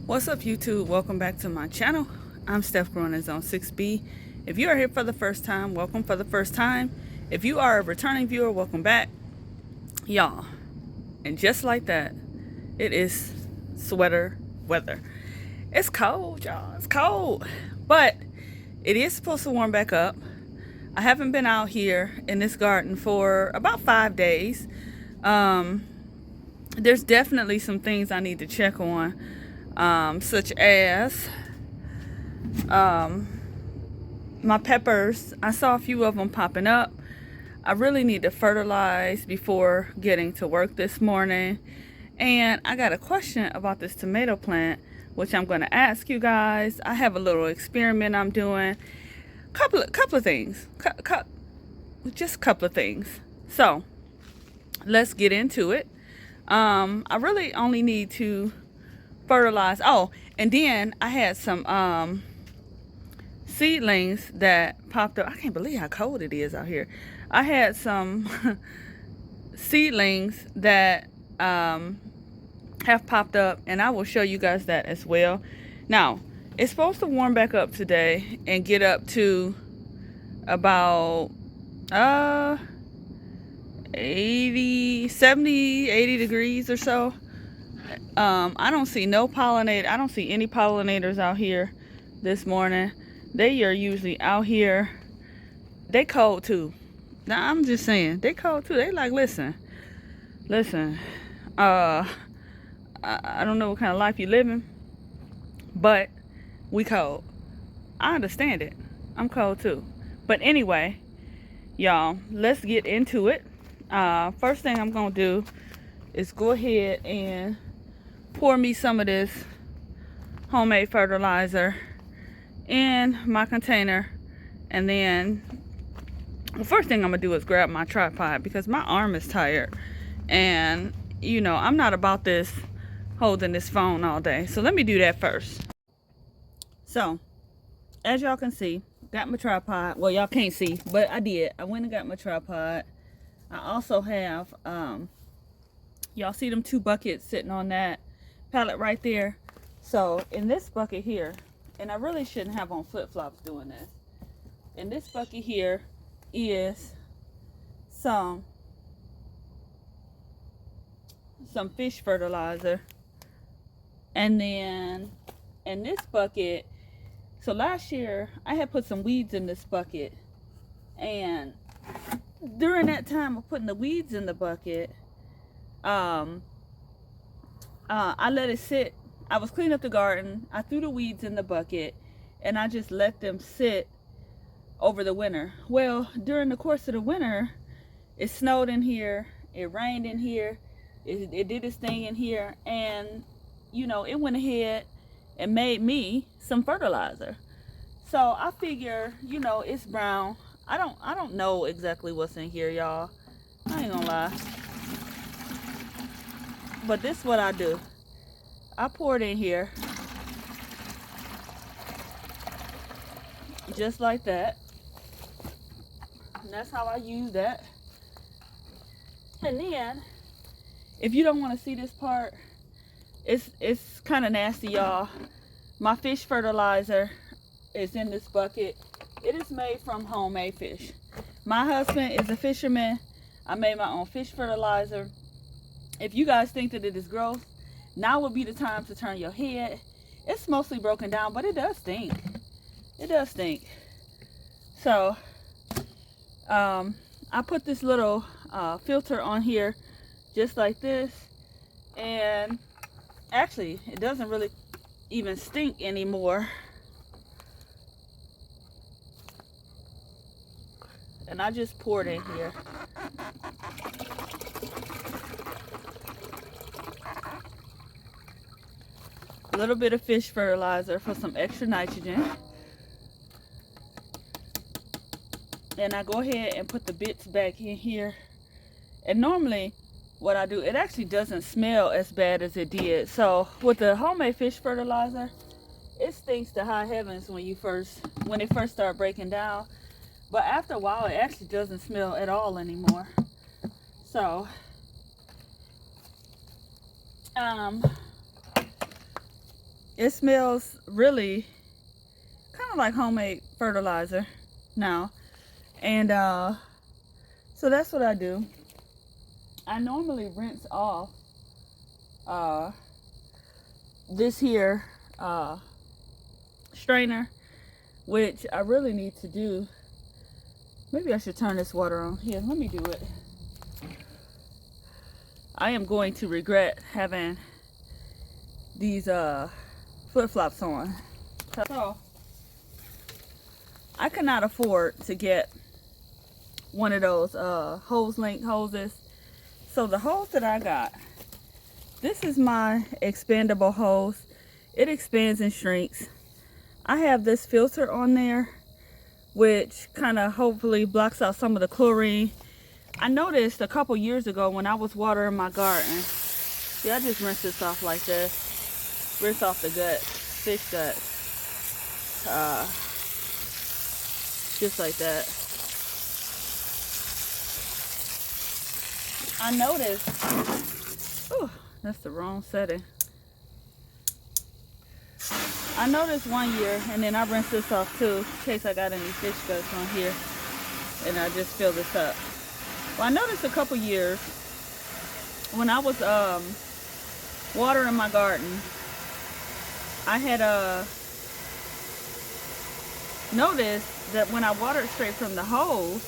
What's up, YouTube? Welcome back to my channel. I'm Steph growing in Zone 6B. If you are here for the first time, welcome for the first time. If you are a returning viewer, welcome back. Y'all, and just like that, it is sweater weather. It's cold, y'all. It's cold. But it is supposed to warm back up. I haven't been out here in this garden for about 5 days. There's definitely some things I need to check on. Such as my peppers. I saw a few of them popping up. I really need to fertilize before getting to work this morning. And I got a question about this tomato plant, which I'm going to ask you guys. I have a little experiment I'm doing. Couple of things. Just a couple of things. So let's get into it. I really only need to fertilize. Oh, and then I had some seedlings that popped up. I can't believe how cold it is out here. I had some seedlings that have popped up, and I will show you guys that as well. Now, it's supposed to warm back up today and get up to about 80, 70, 80 degrees or so. I don't see no pollinator. I don't see any pollinators out here this morning. They are usually out here. They cold too. Now I'm just saying, they cold too. They like, listen. I don't know what kind of life you living, but we cold. I understand it. I'm cold too. But anyway, y'all, let's get into it. First thing I'm gonna do is go ahead and pour me some of this homemade fertilizer in my container. And then the first thing I'm gonna do is grab my tripod because my arm is tired, and you know I'm not about this holding this phone all day. So let me do that first. So as y'all can see, got my tripod. Well, y'all can't see, but I did. I went and got my tripod. I also have y'all see them 2 buckets sitting on that pallet right there. So in this bucket here, and I really shouldn't have on flip-flops doing this. In this bucket here is some fish fertilizer. And then in this bucket, so last year I had put some weeds in this bucket, and during that time of putting the weeds in the bucket, I let it sit. I was cleaning up the garden. I threw the weeds in the bucket, and I just let them sit over the winter. Well, during the course of the winter, it snowed in here, it rained in here, it did its thing in here, and you know, it went ahead and made me some fertilizer. So I figure, you know, it's brown. I don't know exactly what's in here, y'all. I ain't gonna lie. But this is what I do. I pour it in here. Just like that. And that's how I use that. And then, if you don't want to see this part, it's kind of nasty, y'all. My fish fertilizer is in this bucket. It is made from homemade fish. My husband is a fisherman. I made my own fish fertilizer. If you guys think that it is gross, now would be the time to turn your head. It's mostly broken down, but it does stink. It does stink. So, I put this little filter on here, just like this. And actually, it doesn't really even stink anymore. And I just poured in here. A little bit of fish fertilizer for some extra nitrogen. And I go ahead and put the bits back in here. And normally what I do, it actually doesn't smell as bad as it did. So with the homemade fish fertilizer, it stinks to high heavens when it first start breaking down. But after a while, it actually doesn't smell at all anymore. So it smells really kind of like homemade fertilizer now. And so that's what I do. I normally rinse off this here strainer, which I really need to do. Maybe I should turn this water on. Here, let me do it. I am going to regret having these flip-flops on. So I cannot afford to get one of those hose link hoses. So the hose that I got, this is my expandable hose. It expands and shrinks. I have this filter on there, which kind of hopefully blocks out some of the chlorine. I noticed a couple years ago when I was watering my garden, see, I just rinse this off like this. Rinse off the gut, fish guts. Just like that. I noticed, oh, that's the wrong setting. I noticed one year, and then I rinsed this off too, in case I got any fish guts on here, and I just fill this up. Well, I noticed a couple years when I was watering my garden, I had noticed that when I watered straight from the hose,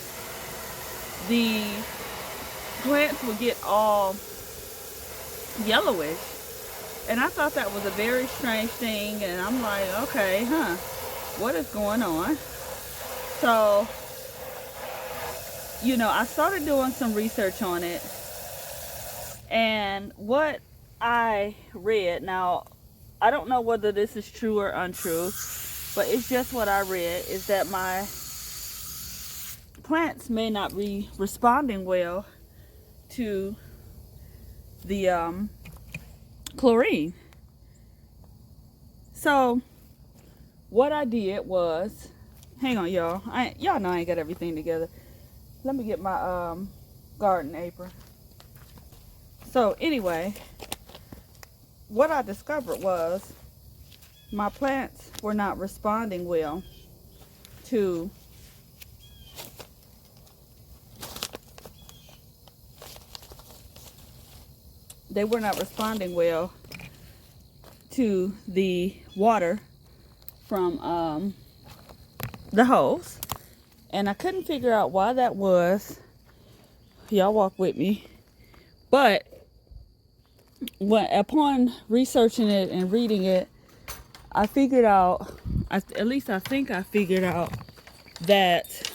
the plants would get all yellowish. And I thought that was a very strange thing, and I'm like, okay, what is going on? So, you know, I started doing some research on it, and what I read, now, I don't know whether this is true or untrue, but it's just what I read, is that my plants may not be responding well to the chlorine. So what I did was, hang on y'all, y'all know I ain't got everything together. Let me get my garden apron. So anyway, what I discovered was my plants were not responding well to the water from the hose, and I couldn't figure out why that was. Y'all walk with me. But upon researching it and reading it, I figured out, at least I think I figured out, that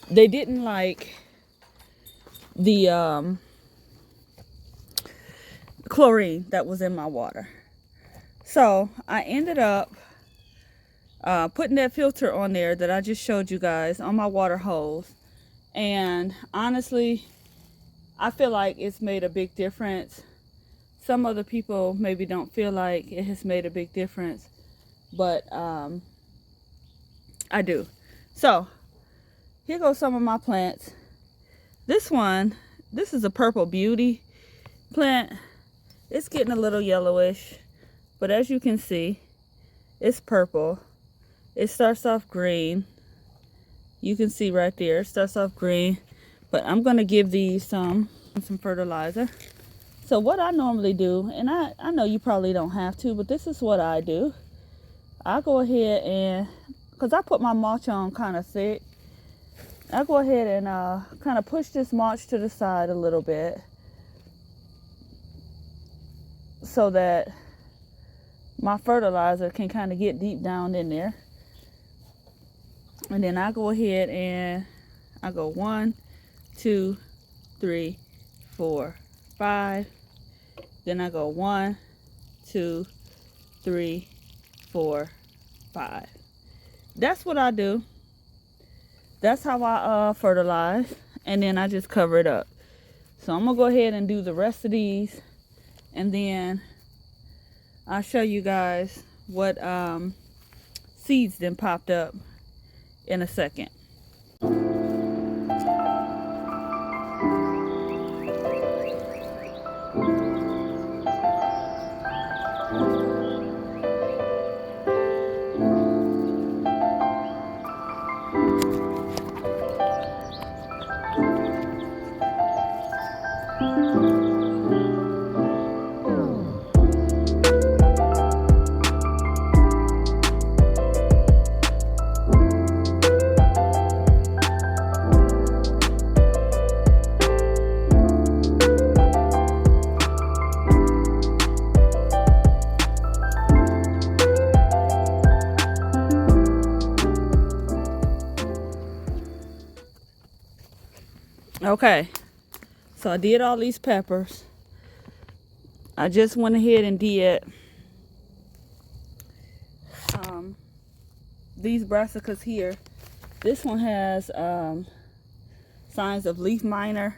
they didn't like the chlorine that was in my water. So I ended up putting that filter on there that I just showed you guys on my water hose, and honestly, I feel like it's made a big difference. Some other people maybe don't feel like it has made a big difference, but I do. So here goes some of my plants. This is a Purple Beauty plant. It's getting a little yellowish, but as you can see, it's purple. It starts off green. You can see right there, it starts off green, but I'm gonna give these some fertilizer. So what I normally do, and I know you probably don't have to, but this is what I do. I go ahead and, because I put my mulch on kind of thick, I go ahead and kind of push this mulch to the side a little bit so that my fertilizer can kind of get deep down in there. And then I go ahead and I go 1, 2, 3, 4, 5. Then I go 1, 2, 3, 4, 5. That's what I do. That's how I fertilize, and then I just cover it up. So I'm gonna go ahead and do the rest of these, and then I'll show you guys what seeds then popped up in a second. Okay, so I did all these peppers. I just went ahead and did these brassicas here. This one has signs of leaf miner.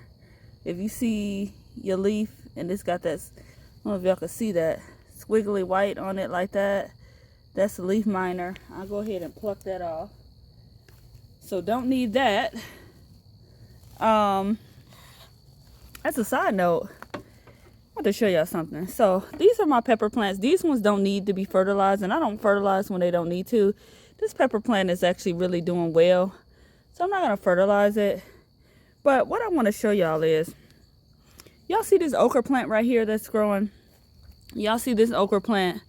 If you see your leaf and it's got that, I don't know if y'all can see that squiggly white on it like that, that's the leaf miner. I'll go ahead and pluck that off. So don't need that. As a side note, I want to show y'all something. So these are my pepper plants. These ones don't need to be fertilized, and I don't fertilize when they don't need to. This pepper plant is actually really doing well, so I'm not going to fertilize it. But what I want to show y'all is, y'all see this okra plant right here that's growing? Y'all see this okra plant?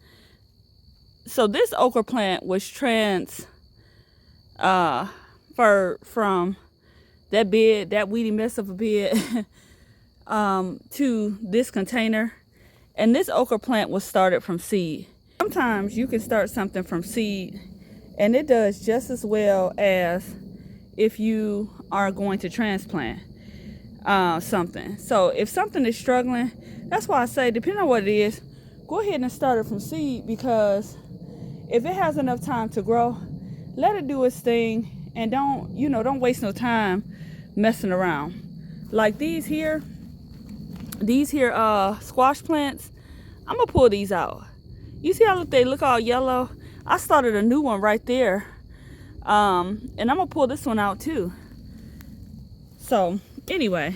So this okra plant was transferred from that bed, that weedy mess of a bed, to this container. And this okra plant was started from seed. Sometimes you can start something from seed and it does just as well as if you are going to transplant something. So if something is struggling, that's why I say, depending on what it is, go ahead and start it from seed, because if it has enough time to grow, let it do its thing, and don't waste no time messing around. Like these here squash plants, I'm gonna pull these out. You see how they look all yellow? I started a new one right there. And I'm gonna pull this one out too. So anyway,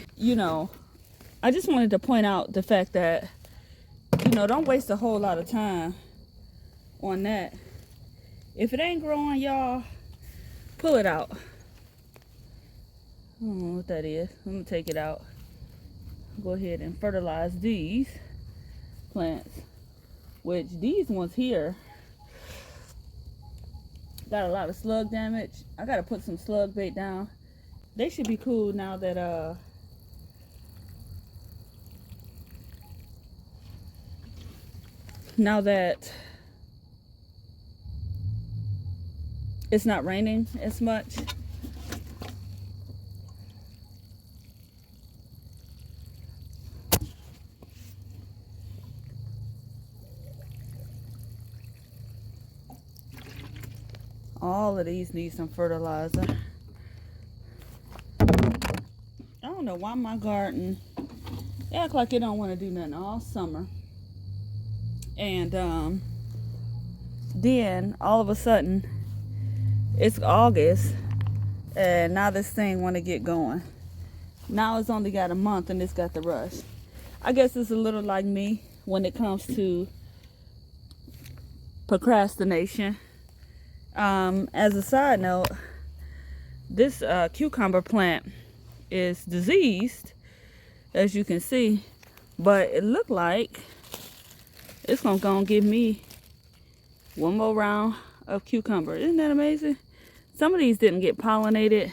I just wanted to point out the fact that, don't waste a whole lot of time on that. If it ain't growing, y'all, pull it out. I don't know what that is. I'm gonna take it out. Go ahead and fertilize these plants, which these ones here got a lot of slug damage. I gotta put some slug bait down. They should be cool now that it's not raining as much. All of these need some fertilizer. I don't know why my garden act like it don't want to do nothing all summer. And then all of a sudden it's August and now this thing want to get going. Now it's only got a month and it's got the rush. I guess it's a little like me when it comes to procrastination. As a side note, this cucumber plant is diseased, as you can see, but it looked like it's gonna go and give me one more round of cucumber. Isn't that amazing? Some of these didn't get pollinated.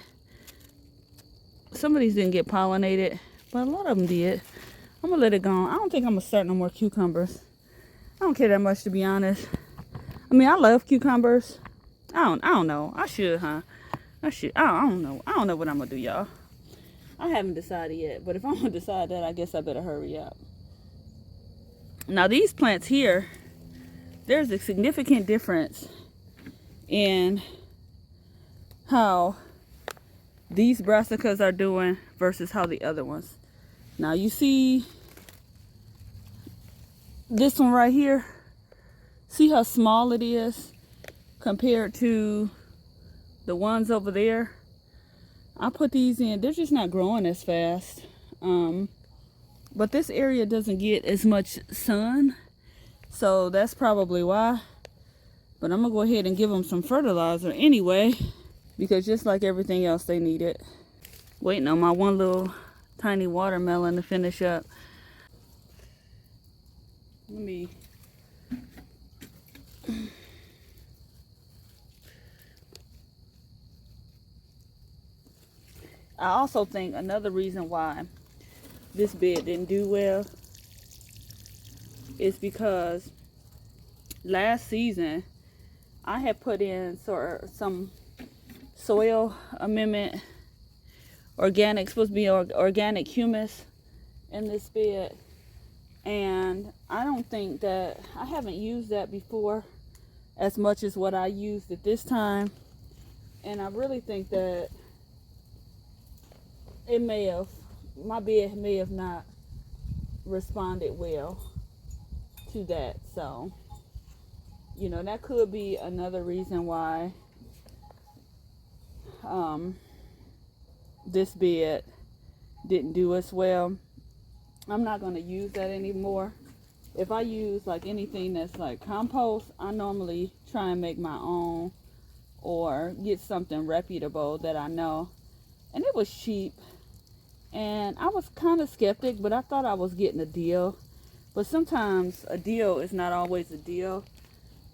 But a lot of them did. I'm gonna let it go on. I don't think I'm gonna start no more cucumbers. I don't care that much, to be honest. I mean, I love cucumbers. I don't know. I should, huh? I should. I don't know. I don't know what I'm gonna do, y'all. I haven't decided yet. But if I'm gonna decide that, I guess I better hurry up. Now these plants here, there's a significant difference in how these brassicas are doing versus how the other ones. Now you see this one right here. See how small it is compared to the ones over there. I put these in, they're just not growing as fast. But this area doesn't get as much sun, so that's probably why. But I'm gonna go ahead and give them some fertilizer anyway, because just like everything else, they need it. Waiting on my one little tiny watermelon to finish up. Let me I also think another reason why this bed didn't do well is because last season I had put in some soil amendment organic, supposed to be organic humus in this bed. And I don't think that, I haven't used that before as much as what I used at this time. And I really think that it may have, my bed may have not responded well to that. So, you know, that could be another reason why this bed didn't do as well. I'm not going to use that anymore. If I use like anything that's like compost, I normally try and make my own or get something reputable that I know. And it was cheap. And I was kind of skeptic, but I thought I was getting a deal. But sometimes a deal is not always a deal.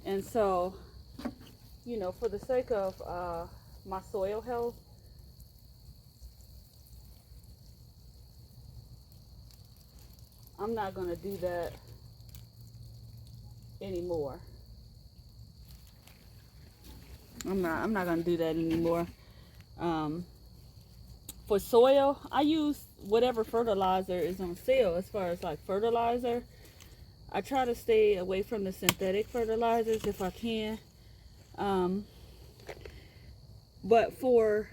And so, you know, for the sake of my soil health, I'm not going to do that anymore. I'm not going to do that anymore. For soil, I use whatever fertilizer is on sale. As far as like fertilizer, I try to stay away from the synthetic fertilizers if I can. But for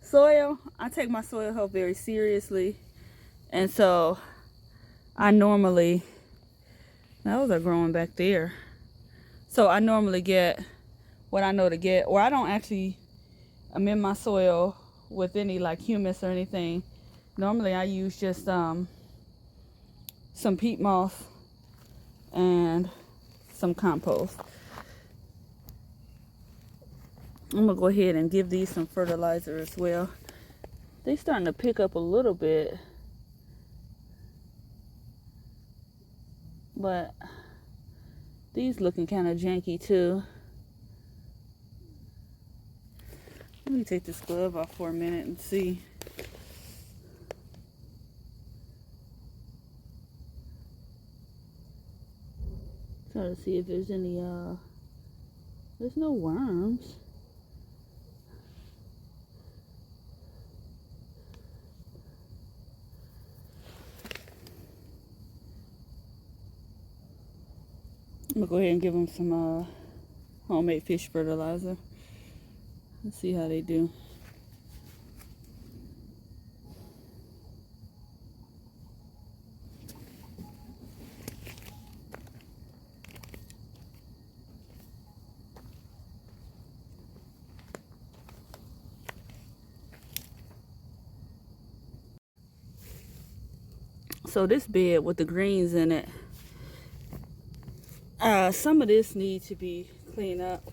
soil, I take my soil health very seriously. And so I normally, those are growing back there. So I normally get what I know to get, or I don't actually amend my soil with any like humus or anything. Normally I use just some peat moss and some compost. I'm gonna go ahead and give these some fertilizer as well. They're starting to pick up a little bit, but these looking kind of janky too. Let me take this glove off for a minute and see. Try to see if there's any, there's no worms. I'm gonna go ahead and give them some homemade fish fertilizer. Let's see how they do. So this bed with the greens in it, some of this needs to be cleaned up.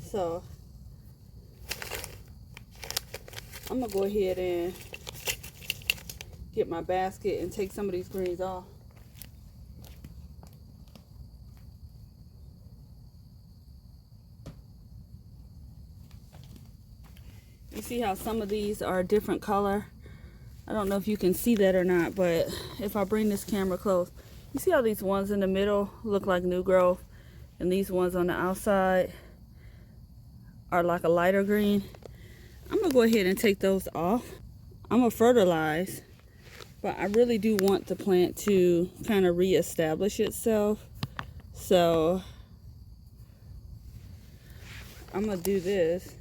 So I'm gonna go ahead and get my basket and take some of these greens off. You see how some of these are a different color? I don't know if you can see that or not, but if I bring this camera close, you see how these ones in the middle look like new growth, and these ones on the outside are like a lighter green? I'm gonna go ahead and take those off. I'm gonna fertilize, but I really do want the plant to kind of reestablish itself. So I'm gonna do this.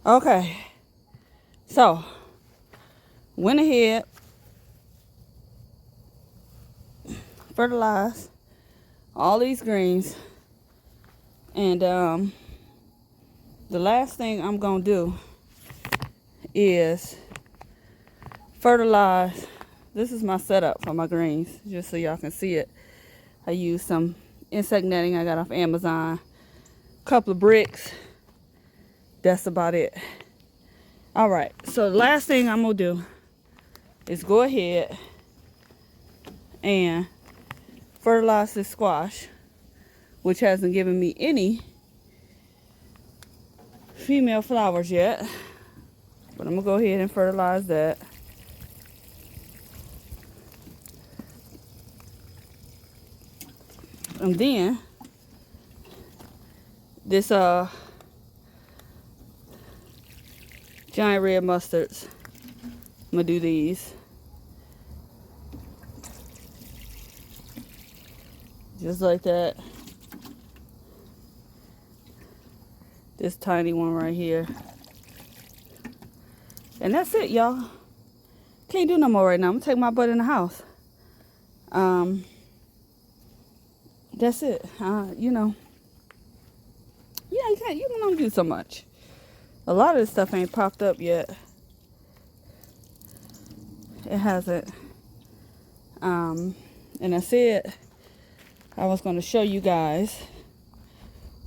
Okay, so went ahead, fertilized all these greens, and the last thing I'm gonna do is fertilize. This is my setup for my greens, just so y'all can see it. I use some insect netting I got off Amazon, a couple of bricks. That's about it. All right, so the last thing I'm gonna do is go ahead and fertilize this squash, which hasn't given me any female flowers yet, but I'm gonna go ahead and fertilize that. And then this giant red mustards, I'm gonna do these just like that. This tiny one right here, and that's it, y'all. Can't do no more right now. I'm gonna take my butt in the house. That's it. You know, yeah, you don't do so much. A lot of this stuff ain't popped up yet. It hasn't. And I said I was going to show you guys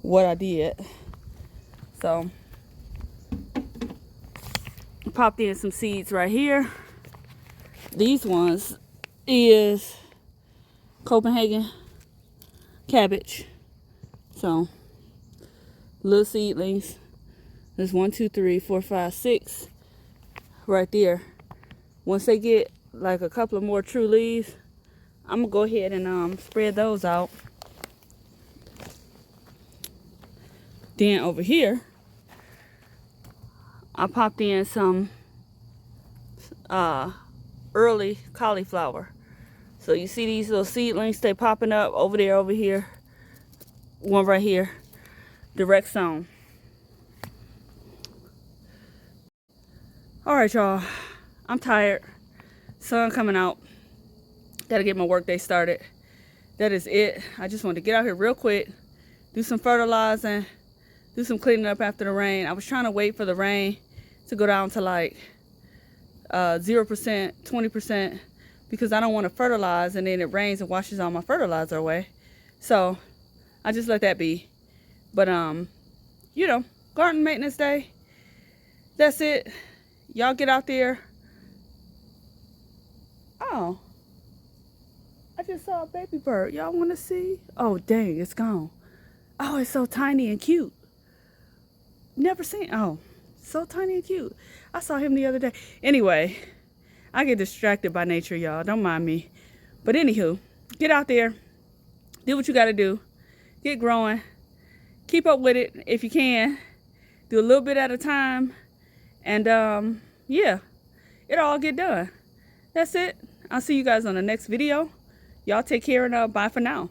what I did. So I popped in some seeds right here. These ones is Copenhagen cabbage. So little seedlings. There's 1, 2, 3, 4, 5, 6 right there. Once they get like a couple of more true leaves, I'm gonna go ahead and spread those out. Then over here, I popped in some early cauliflower. So you see these little seedlings, they popping up over there, over here. One right here, direct sown. All right, y'all, I'm tired. Sun coming out. Gotta get my work day started. That is it. I just wanted to get out here real quick, do some fertilizing, do some cleaning up after the rain. I was trying to wait for the rain to go down to like 0%, 20%, because I don't want to fertilize and then it rains and washes all my fertilizer away. So I just let that be. But you know, garden maintenance day. That's it. Y'all get out there. Oh, I just saw a baby bird. Y'all want to see? Oh, dang, it's gone. Oh, it's so tiny and cute. Never seen. Oh, so tiny and cute. I saw him the other day. Anyway, I get distracted by nature, y'all. Don't mind me. But anywho, get out there. Do what you got to do. Get growing. Keep up with it if you can. Do a little bit at a time. And yeah, it'll all get done. That's it. I'll see you guys on the next video. Y'all take care and bye for now.